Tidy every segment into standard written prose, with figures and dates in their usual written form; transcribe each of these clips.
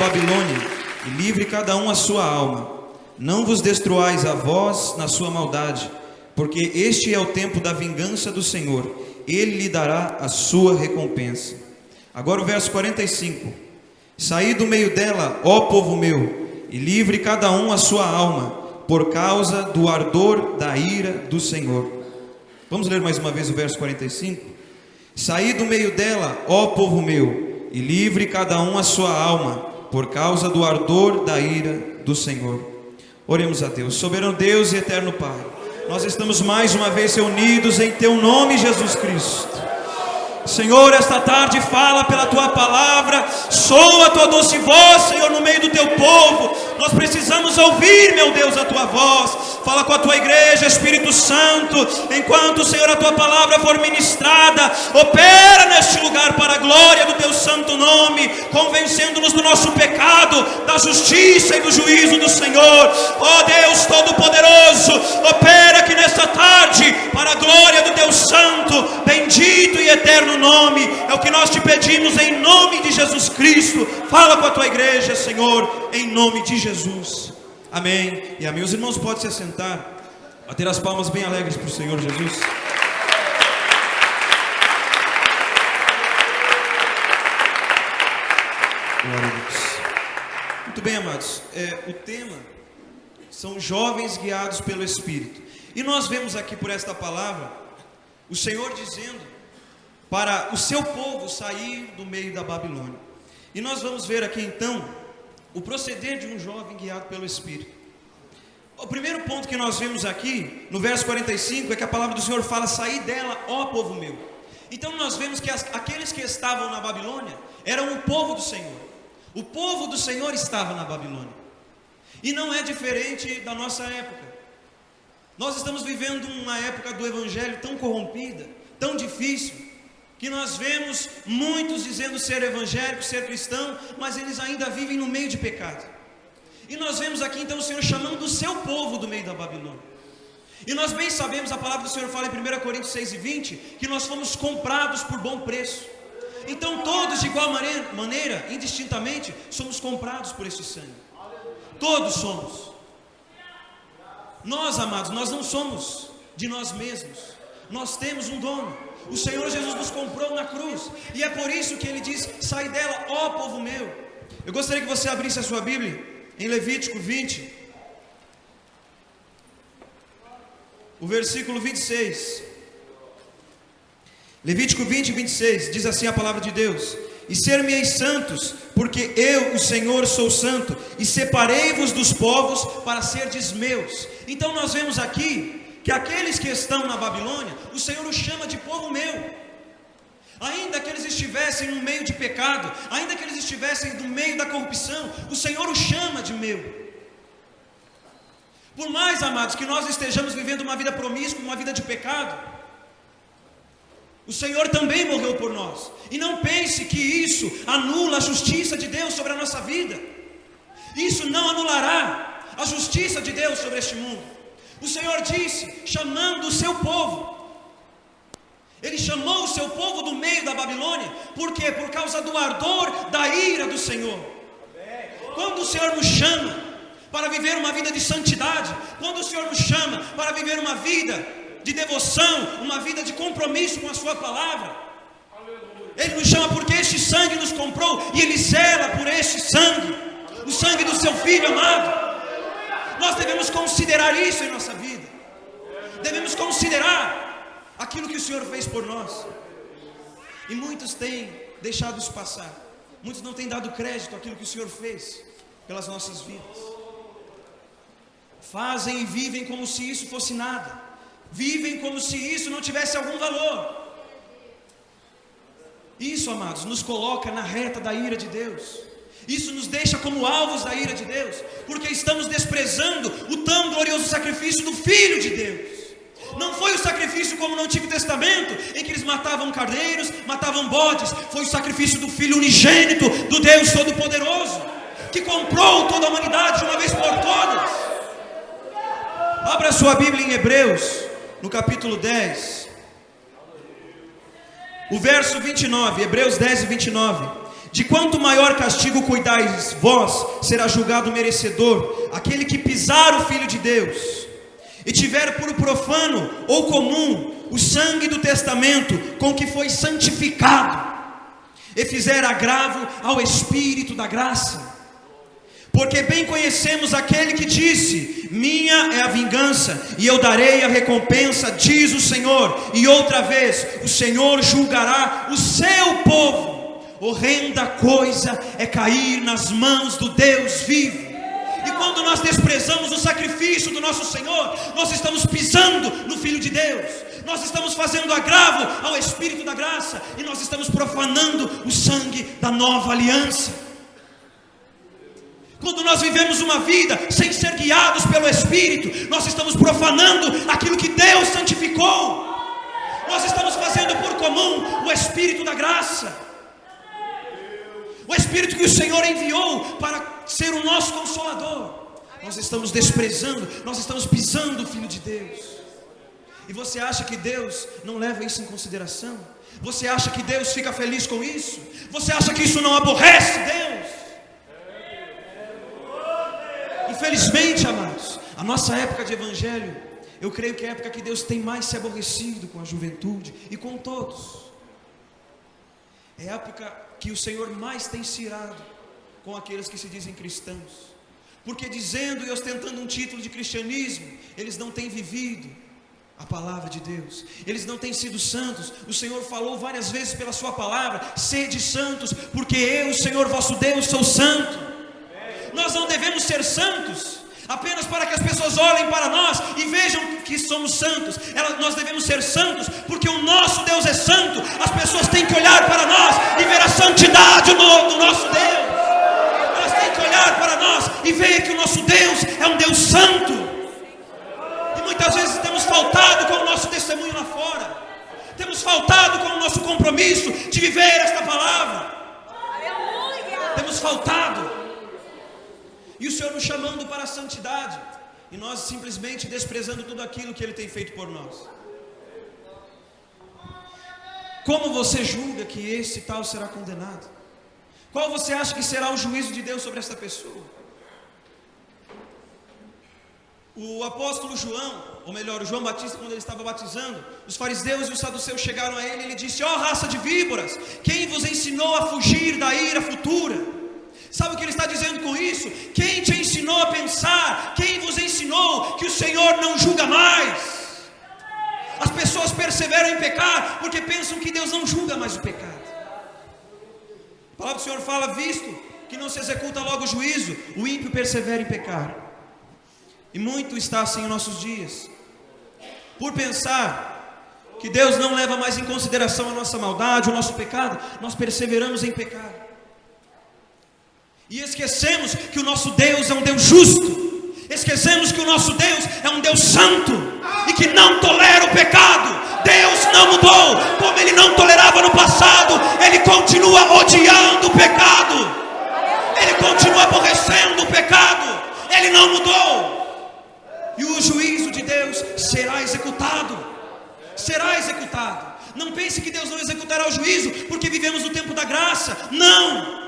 Babilônia, e livre cada um a sua alma. Não vos destruais a vós na sua maldade, porque este é o tempo da vingança do Senhor, Ele lhe dará a sua recompensa. Agora o verso 45. Saí do meio dela, ó povo meu, e livre cada um a sua alma, por causa do ardor da ira do Senhor. Vamos ler mais uma vez o verso 45. Saí do meio dela, ó povo meu, e livre cada um a sua alma, por causa do ardor da ira do Senhor. Oremos a Deus. Soberano Deus e eterno Pai, nós estamos mais uma vez reunidos em Teu nome, Jesus Cristo. Senhor, esta tarde fala pela Tua palavra, soa a Tua doce voz, Senhor, no meio do Teu povo. Nós precisamos ouvir, meu Deus, a Tua voz. Fala com a Tua igreja, Espírito Santo, enquanto, Senhor, a Tua palavra for ministrada, opera neste lugar para a glória do Teu santo nome, convencendo-nos do nosso pecado, da justiça e do juízo do Senhor. Ó Deus Todo-Poderoso, opera aqui nesta tarde, para a glória do Teu santo, bendito e eterno nome. É o que nós te pedimos em nome de Jesus Cristo. Fala com a Tua igreja, Senhor, em nome de Jesus. Amém e amém. Os irmãos podem se assentar, bater as palmas bem alegres para o Senhor Jesus. Glória a Deus. Muito bem, amados, o tema são jovens guiados pelo Espírito. E nós vemos aqui por esta palavra o Senhor dizendo para o seu povo sair do meio da Babilônia. E nós vamos ver aqui então o proceder de um jovem guiado pelo Espírito. O primeiro ponto que nós vemos aqui no verso 45 é que a palavra do Senhor fala: saí dela, ó povo meu. Então nós vemos que aqueles que estavam na Babilônia eram o povo do Senhor. O povo do Senhor estava na Babilônia. E não é diferente da nossa época. Nós estamos vivendo uma época do evangelho tão corrompida, tão difícil, que nós vemos muitos dizendo ser evangélico, ser cristão, mas eles ainda vivem no meio de pecado. E nós vemos aqui então o Senhor chamando o seu povo do meio da Babilônia. E nós bem sabemos, a palavra do Senhor fala em 1 Coríntios 6:20, que nós fomos comprados por bom preço. Então todos de igual maneira, indistintamente, somos comprados por este sangue. Todos somos. Nós, amados, nós não somos de nós mesmos. Nós temos um dono. O Senhor Jesus nos comprou na cruz. E é por isso que Ele diz: sai dela, ó povo meu. Eu gostaria que você abrisse a sua Bíblia em Levítico 20, o versículo 26. Levítico 20, 26, diz assim a palavra de Deus: e ser-me-eis santos, porque eu, o Senhor, sou santo, e separei-vos dos povos para serdes meus. Então nós vemos aqui que aqueles que estão na Babilônia, o Senhor os chama de povo meu. Ainda que eles estivessem no meio de pecado, ainda que eles estivessem no meio da corrupção, o Senhor os chama de meu. Por mais, amados, que nós estejamos vivendo uma vida promíscua, uma vida de pecado, o Senhor também morreu por nós. E não pense que isso anula a justiça de Deus sobre a nossa vida. Isso não anulará a justiça de Deus sobre este mundo. O Senhor disse, chamando o seu povo. Ele chamou o seu povo do meio da Babilônia. Por quê? Por causa do ardor da ira do Senhor. Quando o Senhor nos chama para viver uma vida de santidade, quando o Senhor nos chama para viver uma vida de devoção, uma vida de compromisso com a sua palavra, Ele nos chama porque este sangue nos comprou, e Ele zela por este sangue, o sangue do seu Filho amado. Nós devemos considerar isso em nossa vida. Devemos considerar aquilo que o Senhor fez por nós. E muitos têm deixado isso passar. Muitos não têm dado crédito àquilo que o Senhor fez pelas nossas vidas. Fazem e vivem como se isso fosse nada. Vivem como se isso não tivesse algum valor. Isso, amados, nos coloca na reta da ira de Deus. Isso nos deixa como alvos da ira de Deus, porque estamos desprezando o tão glorioso sacrifício do Filho de Deus. Não foi o sacrifício como no Antigo Testamento, em que eles matavam cordeiros, matavam bodes. Foi o sacrifício do Filho unigênito, do Deus Todo-Poderoso, que comprou toda a humanidade de uma vez por todas. Abra sua Bíblia em Hebreus, no capítulo 10, o verso 29, Hebreus 10 e 29. De quanto maior castigo cuidais vós, será julgado merecedor aquele que pisar o Filho de Deus, e tiver por profano ou comum o sangue do testamento com que foi santificado, e fizer agravo ao Espírito da graça. Porque bem conhecemos aquele que disse: minha é a vingança, e eu darei a recompensa, diz o Senhor. E outra vez, o Senhor julgará o seu povo. Horrenda coisa é cair nas mãos do Deus vivo. E quando nós desprezamos o sacrifício do nosso Senhor, nós estamos pisando no Filho de Deus, nós estamos fazendo agravo ao Espírito da graça, e nós estamos profanando o sangue da nova aliança. Quando nós vivemos uma vida sem ser guiados pelo Espírito, nós estamos profanando aquilo que Deus santificou. Nós estamos fazendo por comum o Espírito da graça, o Espírito que o Senhor enviou para ser o nosso Consolador. Nós estamos desprezando, nós estamos pisando o Filho de Deus. E você acha que Deus não leva isso em consideração? Você acha que Deus fica feliz com isso? Você acha que isso não aborrece Deus? Infelizmente, amados, a nossa época de evangelho, eu creio que é a época que Deus tem mais se aborrecido com a juventude e com todos. É a época que o Senhor mais tem se irado com aqueles que se dizem cristãos, porque dizendo e ostentando um título de cristianismo, eles não têm vivido a palavra de Deus, eles não têm sido santos. O Senhor falou várias vezes pela sua palavra: sede santos, porque eu, o Senhor vosso Deus, sou santo. Nós não devemos ser santos apenas para que as pessoas olhem para nós e vejam que somos santos. Nós devemos ser santos porque o nosso Deus é santo. As pessoas têm que olhar para nós e ver a santidade do nosso Deus. Elas têm que olhar para nós e ver que o nosso Deus é um Deus santo. E muitas vezes temos faltado com o nosso testemunho lá fora, temos faltado com o nosso compromisso de viver esta palavra. Temos faltado. E o Senhor nos chamando para a santidade, e nós simplesmente desprezando tudo aquilo que Ele tem feito por nós. Como você julga que esse tal será condenado? Qual você acha que será o juízo de Deus sobre esta pessoa? O apóstolo João, ou melhor, o João Batista, quando ele estava batizando, os fariseus e os saduceus chegaram a ele e ele disse: ó raça de víboras, quem vos ensinou a fugir da ira futura? Sabe o que ele está dizendo com isso? Quem te ensinou a pensar? Quem vos ensinou que o Senhor não julga mais? As pessoas perseveram em pecar porque pensam que Deus não julga mais o pecado. A palavra do Senhor fala: visto que não se executa logo o juízo, o ímpio persevera em pecar. E muito está assim em nossos dias. Por pensar que Deus não leva mais em consideração a nossa maldade, o nosso pecado, nós perseveramos em pecar. E esquecemos que o nosso Deus é um Deus justo. Esquecemos que o nosso Deus é um Deus santo e que não tolera o pecado. Deus não mudou. Como Ele não tolerava no passado, Ele continua odiando o pecado. Ele continua aborrecendo o pecado. Ele não mudou. E o juízo de Deus será executado. Será executado. Não pense que Deus não executará o juízo porque vivemos no tempo da graça. Não.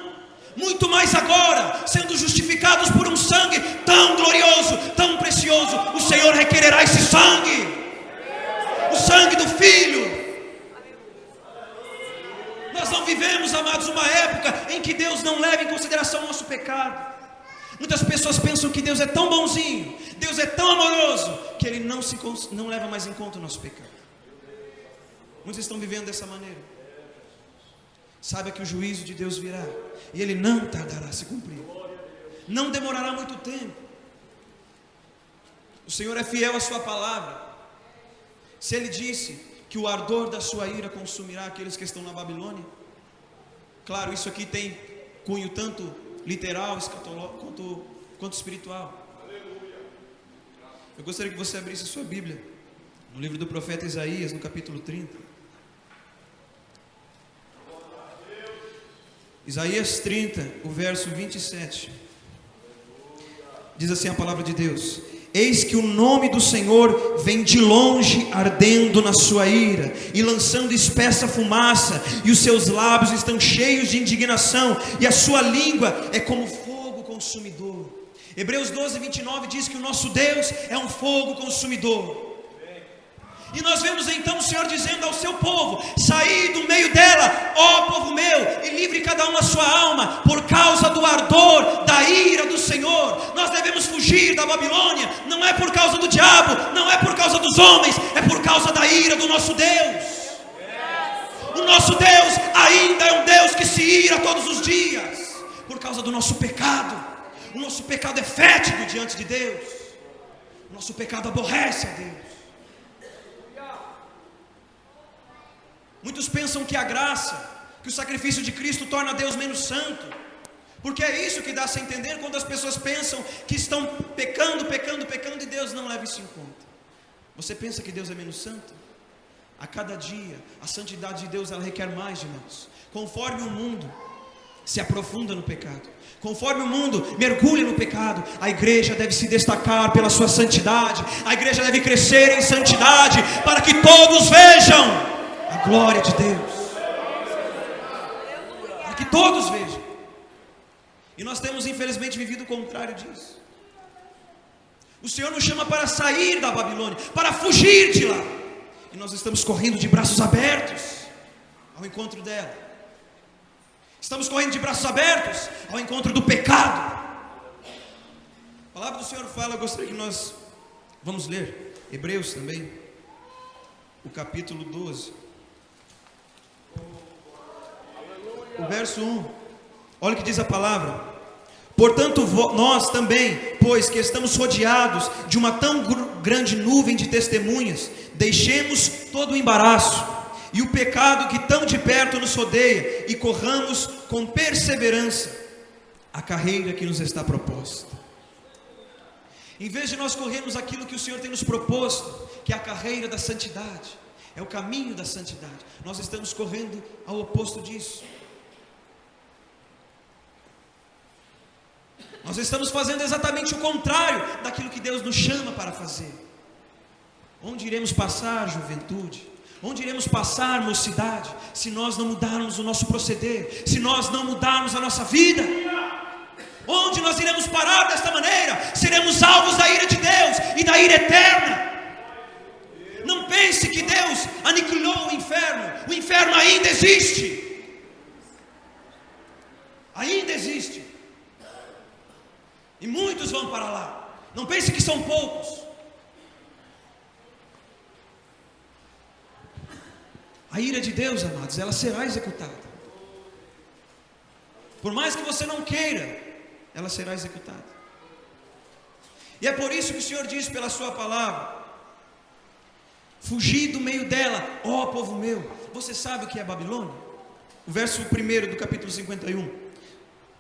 Muito mais agora, sendo justificados por um sangue tão glorioso, tão precioso, o Senhor requererá esse sangue, o sangue do Filho. Nós não vivemos, amados, uma época em que Deus não leva em consideração o nosso pecado. Muitas pessoas pensam que Deus é tão bonzinho, Deus é tão amoroso, que Ele não leva mais em conta o nosso pecado. Muitos estão vivendo dessa maneira. Saiba que o juízo de Deus virá, e Ele não tardará a se cumprir. Não demorará muito tempo. O Senhor é fiel à sua palavra. Se Ele disse que o ardor da sua ira consumirá aqueles que estão na Babilônia, claro, isso aqui tem cunho tanto literal, escatológico, quanto espiritual. Eu gostaria que você abrisse a sua Bíblia no livro do profeta Isaías, no capítulo 30. Isaías 30, o verso 27. Diz assim a palavra de Deus: Eis que o nome do Senhor vem de longe, ardendo na sua ira, e lançando espessa fumaça, e os seus lábios estão cheios de indignação, e a sua língua é como fogo consumidor. Hebreus 12, 29 diz que o nosso Deus é um fogo consumidor. E nós vemos então o Senhor dizendo ao seu povo: saí do meio dela, ó povo meu, e livre cada um a sua alma, por causa do ardor da ira do Senhor. Nós devemos fugir da Babilônia, não é por causa do diabo, não é por causa dos homens, é por causa da ira do nosso Deus. O nosso Deus ainda é um Deus que se ira todos os dias, por causa do nosso pecado. O nosso pecado é fétido diante de Deus, o nosso pecado aborrece a Deus. Muitos pensam que a graça, que o sacrifício de Cristo torna Deus menos santo, porque é isso que dá-se a entender quando as pessoas pensam que estão pecando e Deus não leva isso em conta. Você pensa que Deus é menos santo? A cada dia, a santidade de Deus ela requer mais de nós. Conforme o mundo se aprofunda no pecado, conforme o mundo mergulha no pecado, a igreja deve se destacar pela sua santidade, a igreja deve crescer em santidade, para que todos vejam a glória de Deus, para que todos vejam. E nós temos infelizmente vivido o contrário disso. O Senhor nos chama para sair da Babilônia, para fugir de lá, e nós estamos correndo de braços abertos ao encontro dela. Estamos correndo de braços abertos ao encontro do pecado. A palavra do Senhor fala, eu gostaria que nós vamos ler Hebreus também, o capítulo 12, o verso 1. Olha o que diz a palavra: portanto nós também, pois que estamos rodeados de uma tão grande nuvem de testemunhas, deixemos todo o embaraço e o pecado que tão de perto nos rodeia, e corramos com perseverança a carreira que nos está proposta. Em vez de nós corrermos aquilo que o Senhor tem nos proposto, que é a carreira da santidade, é o caminho da santidade, nós estamos correndo ao oposto disso. Nós estamos fazendo exatamente o contrário daquilo que Deus nos chama para fazer. Onde iremos passar juventude? Onde iremos passar mocidade, se nós não mudarmos o nosso proceder, se nós não mudarmos a nossa vida? Onde nós iremos parar desta maneira? Seremos alvos da ira de Deus e da ira eterna. Não pense que Deus aniquilou o inferno ainda existe. Ainda existe. E muitos vão para lá. Não pense que são poucos. A ira de Deus, amados, ela será executada. Por mais que você não queira, ela será executada. E é por isso que o Senhor diz pela sua palavra: fugir do meio dela, ó povo meu. Você sabe o que é Babilônia? O verso 1 do capítulo 51.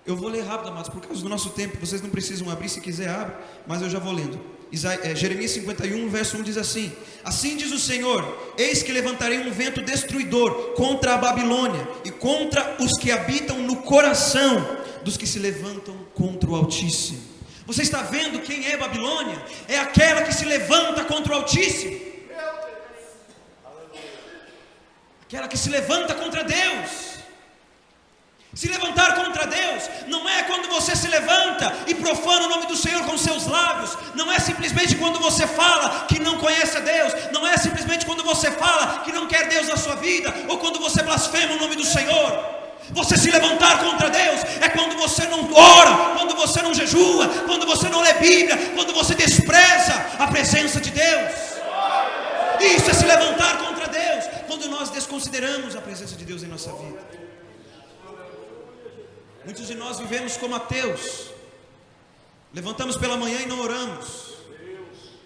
Eu vou ler rápido, amados, por causa do nosso tempo. Vocês não precisam abrir, se quiser abre, mas eu já vou lendo. Jeremias 51, verso 1 diz assim: assim diz o Senhor, eis que levantarei um vento destruidor contra a Babilônia, e contra os que habitam no coração dos que se levantam contra o Altíssimo. Você está vendo quem é Babilônia? É aquela que se levanta contra o Altíssimo, aquela que se levanta contra Deus. Se levantar contra Deus não é quando você se levanta e profana o nome do Senhor com seus lábios, não é simplesmente quando você fala que não conhece a Deus, não é simplesmente quando você fala que não quer Deus na sua vida, ou quando você blasfema o nome do Senhor. Você se levantar contra Deus é quando você não ora, quando você não jejua, quando você não lê Bíblia, quando você despreza a presença de Deus. Isso é se levantar contra Deus, quando nós desconsideramos a presença de Deus em nossa vida. Muitos de nós vivemos como ateus. Levantamos pela manhã e não oramos.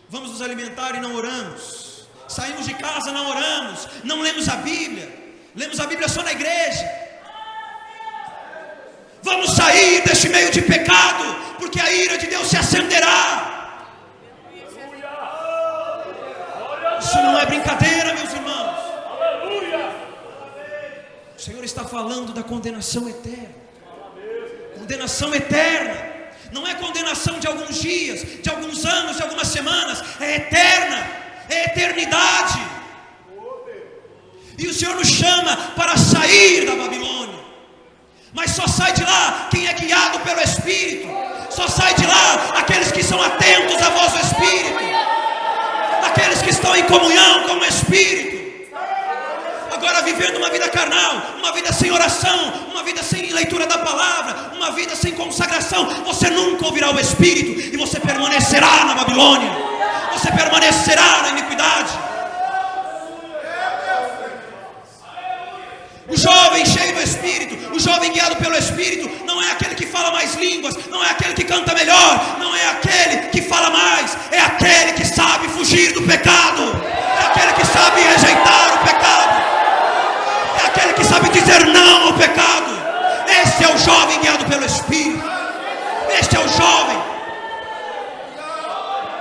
Vamos nos alimentar e não oramos. Saímos de casa e não oramos. Não lemos a Bíblia. Lemos a Bíblia só na igreja. Vamos sair deste meio de pecado, porque a ira de Deus se acenderá. Isso não é brincadeira, meus irmãos. O Senhor está falando da condenação eterna. Condenação eterna. não é condenação de alguns dias, de alguns anos, de algumas semanas, é eterna, é eternidade. E o Senhor nos chama para sair da Babilônia, mas só sai de lá quem é guiado pelo Espírito, só sai de lá aqueles que são atentos à voz do Espírito, aqueles que estão em comunhão com o Espírito. Agora, vivendo uma vida carnal, uma vida sem oração, uma vida sem leitura da palavra, uma vida sem consagração, você nunca ouvirá o Espírito, e você permanecerá na Babilônia, você permanecerá na iniquidade. O jovem cheio do Espírito, o jovem guiado pelo Espírito, não é aquele que fala mais línguas, não é aquele que canta melhor, não é aquele que fala mais, é aquele que sabe fugir do pecado, é aquele que sabe rejeitar o pecado, é aquele que sabe dizer não ao pecado. Esse é o jovem guiado pelo Espírito, este é o jovem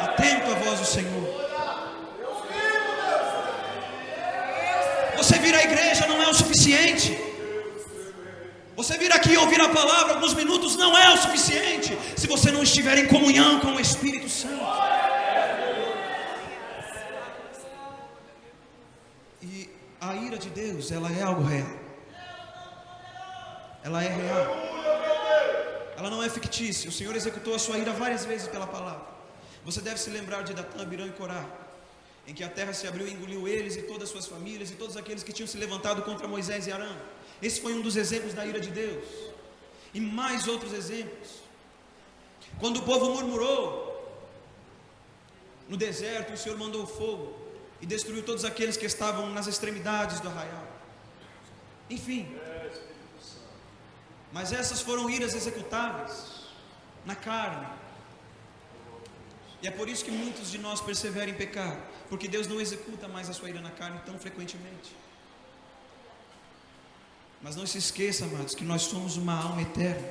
atento à voz do Senhor. Você vir à igreja não é o suficiente. Você vir aqui e ouvir a palavra alguns minutos não é o suficiente, se você não estiver em comunhão com o Espírito Santo. E a ira de Deus, ela é algo real. Ela é real. Ela não é fictícia. O Senhor executou a sua ira várias vezes pela palavra. Você deve se lembrar de Datã, Abirão e Corá, em que a terra se abriu e engoliu eles e todas as suas famílias e todos aqueles que tinham se levantado contra Moisés e Arão. Esse foi um dos exemplos da ira de Deus. E mais outros exemplos. Quando o povo murmurou no deserto, o Senhor mandou fogo e destruiu todos aqueles que estavam nas extremidades do arraial. Enfim, mas essas foram iras executáveis na carne. E é por isso que muitos de nós perseveram em pecar, porque Deus não executa mais a sua ira na carne tão frequentemente. Mas não se esqueça, amados, que nós somos uma alma eterna,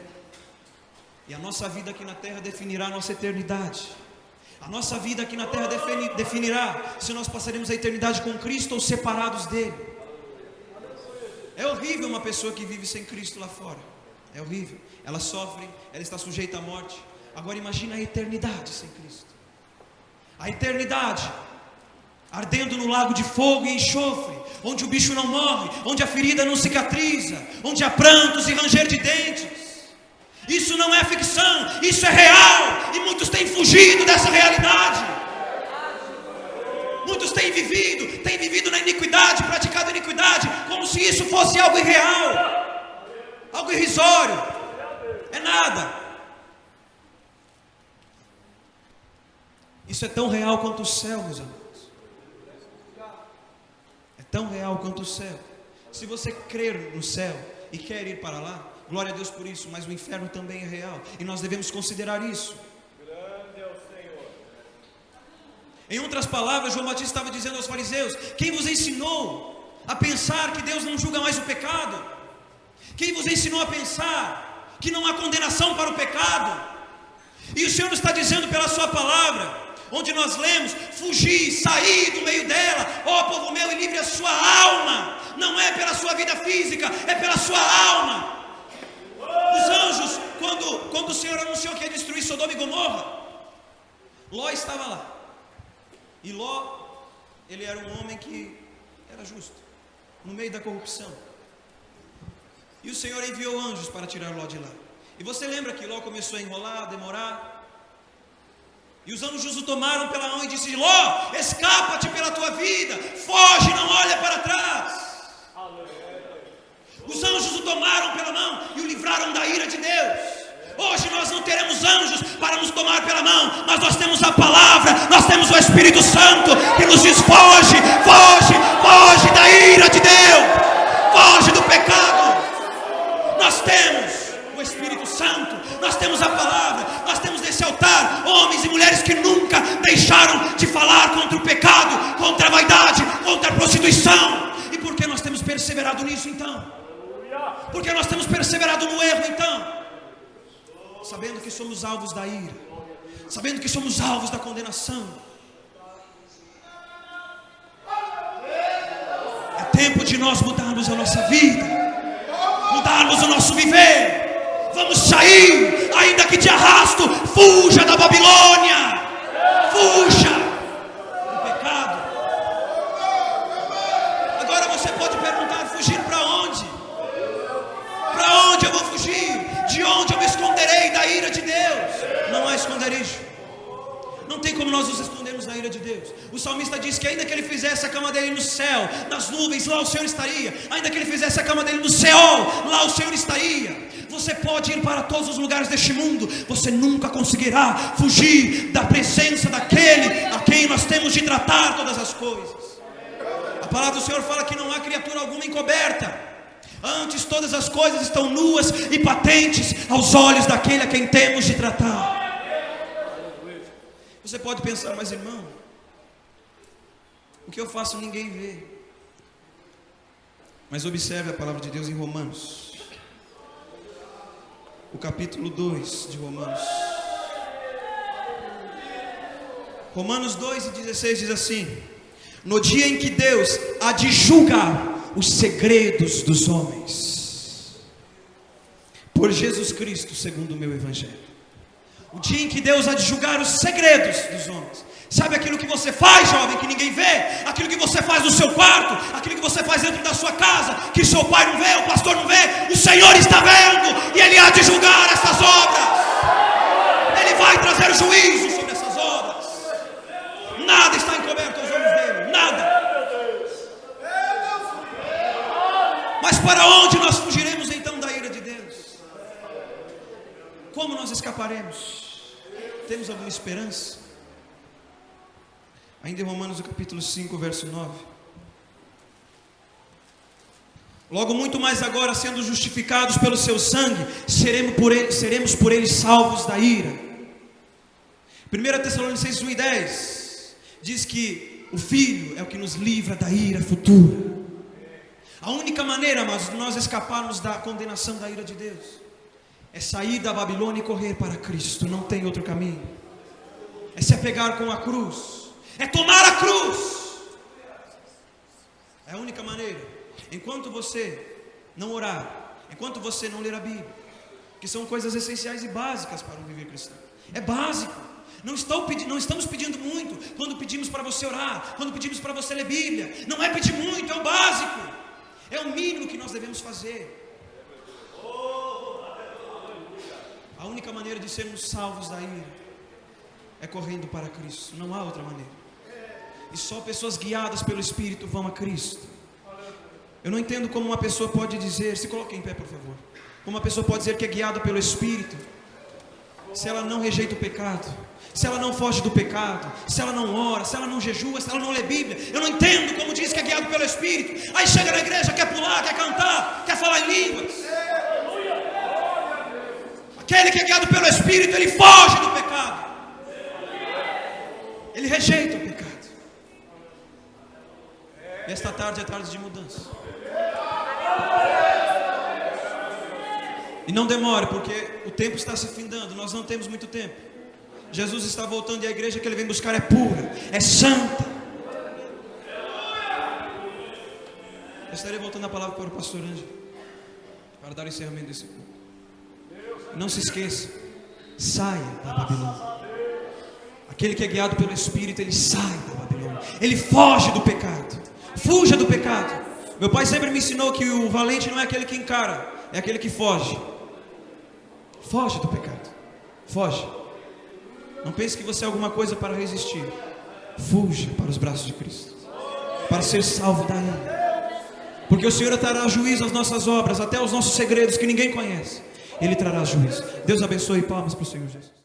e a nossa vida aqui na terra definirá a nossa eternidade. A nossa vida aqui na terra definirá se nós passaremos a eternidade com Cristo ou separados dele. É horrível uma pessoa que vive sem Cristo lá fora. É horrível, ela sofre, ela está sujeita à morte. Agora imagina a eternidade sem Cristo. A eternidade ardendo no lago de fogo e enxofre, onde o bicho não morre, onde a ferida não cicatriza, onde há prantos e ranger de dentes. Isso não é ficção, isso é real, e muitos têm fugido dessa realidade. Muitos têm vivido na iniquidade, praticado iniquidade, como se isso fosse algo irreal, algo irrisório. É nada. Isso é tão real quanto o céu, meus amados. É tão real quanto o céu. Se você crer no céu e quer ir para lá, glória a Deus por isso, mas o inferno também é real, e nós devemos considerar isso. Grande é o Senhor. Em outras palavras, João Batista estava dizendo aos fariseus: quem vos ensinou a pensar que Deus não julga mais o pecado? Quem vos ensinou a pensar que não há condenação para o pecado? E o Senhor está dizendo pela sua palavra, onde nós lemos: fugir, sair do meio dela, ó povo meu, e livre a sua alma. Não é pela sua vida física, é pela sua alma. Os anjos, quando o Senhor anunciou que ia destruir Sodoma e Gomorra, Ló estava lá. E Ló, ele era um homem que era justo, no meio da corrupção. E o Senhor enviou anjos para tirar Ló de lá. E você lembra que Ló começou a enrolar, a demorar? E os anjos o tomaram pela mão e disse: Ló, escapa-te pela tua vida, foge, não olha para trás. Os anjos o tomaram pela mão e o livraram da ira de Deus. Hoje nós não teremos anjos para nos tomar pela mão, mas nós temos a palavra, nós temos o Espírito Santo que nos diz: foge, foge, foge da ira de Deus, foge do pecado. Nós temos o Espírito Santo, nós temos a palavra, nós temos nesse altar homens e mulheres que nunca deixaram de falar contra o pecado, contra a vaidade, contra a prostituição. E por que nós temos perseverado nisso então? Por que nós temos perseverado no erro então? Sabendo que somos alvos da ira, sabendo que somos alvos da condenação. É tempo de nós mudarmos a nossa vida, mudarmos o nosso viver. Vamos sair, ainda que te arrasto. Fuja da Babilônia. Fuja do pecado. Agora você pode perguntar: fugir para onde? Para onde eu vou fugir? De onde eu me esconderei da ira de Deus? Não há esconderijo. Não tem como nós nos escondermos da ira de Deus. O salmista diz que ainda que ele fizesse a cama dele no céu, nas nuvens, lá o Senhor estaria. Ainda que ele fizesse a cama dele no céu, lá o Senhor estaria. Você pode ir para todos os lugares deste mundo, você nunca conseguirá fugir da presença daquele a quem nós temos de tratar todas as coisas. A palavra do Senhor fala que não há criatura alguma encoberta. Antes todas as coisas estão nuas e patentes aos olhos daquele a quem temos de tratar. Você pode pensar: mas irmão, o que eu faço ninguém vê. Mas observe a palavra de Deus em Romanos, o capítulo 2 de Romanos. Romanos 2:16 diz assim: no dia em que Deus há de julgar os segredos dos homens, por Jesus Cristo, segundo o meu evangelho. O dia em que Deus há de julgar os segredos dos homens. Sabe aquilo que você faz, jovem, que ninguém vê? Aquilo que você faz no seu quarto, aquilo que você faz dentro da sua casa, que seu pai não vê, o pastor não vê, o Senhor está vendo, e Ele há de julgar essas obras. Ele vai trazer juízo sobre essas obras. Nada está encoberto aos olhos dele, nada. Mas para onde nós fugiremos então da ira de Deus? Como nós escaparemos? Temos alguma esperança? Ainda em Romanos, o capítulo 5, verso 9. Logo muito mais agora, sendo justificados pelo seu sangue, seremos por ele salvos da ira. 1 Tessalonicenses 1:10 diz que o Filho é o que nos livra da ira futura. A única maneira, amados, de nós escaparmos da condenação da ira de Deus é sair da Babilônia e correr para Cristo. Não tem outro caminho. É se apegar com a cruz, é tomar a cruz. É a única maneira. Enquanto você não orar, enquanto você não ler a Bíblia, que são coisas essenciais e básicas para um viver cristão, é básico. Não estamos pedindo muito quando pedimos para você orar, quando pedimos para você ler Bíblia. Não é pedir muito, é o básico. É o mínimo que nós devemos fazer. A única maneira de sermos salvos da ira é correndo para Cristo. Não há outra maneira. E só pessoas guiadas pelo Espírito vão a Cristo. Eu não entendo como uma pessoa pode dizer, se coloque em pé por favor, como uma pessoa pode dizer que é guiada pelo Espírito, se ela não rejeita o pecado, se ela não foge do pecado, se ela não ora, se ela não jejua, se ela não lê Bíblia. Eu não entendo como diz que é guiado pelo Espírito. Aí chega na igreja, quer pular, quer cantar, quer falar em línguas. Aquele que é guiado pelo Espírito, ele foge do pecado, ele rejeita o pecado. E esta tarde é tarde de mudança. E não demore, porque o tempo está se findando. Nós não temos muito tempo. Jesus está voltando e a igreja que Ele vem buscar é pura, é santa. Eu estarei voltando a palavra para o pastor Ângelo, para dar o encerramento desse culto. Não se esqueça, saia da Babilônia. Aquele que é guiado pelo Espírito, ele sai da Babilônia, ele foge do pecado. Fuja do pecado. Meu pai sempre me ensinou que o valente não é aquele que encara, é aquele que foge. Foge do pecado, foge. Não pense que você é alguma coisa para resistir. Fuja para os braços de Cristo, para ser salvo da ira. Porque o Senhor trará juízo às nossas obras, até aos nossos segredos que ninguém conhece. Ele trará juízo. Deus abençoe. Palmas para o Senhor Jesus.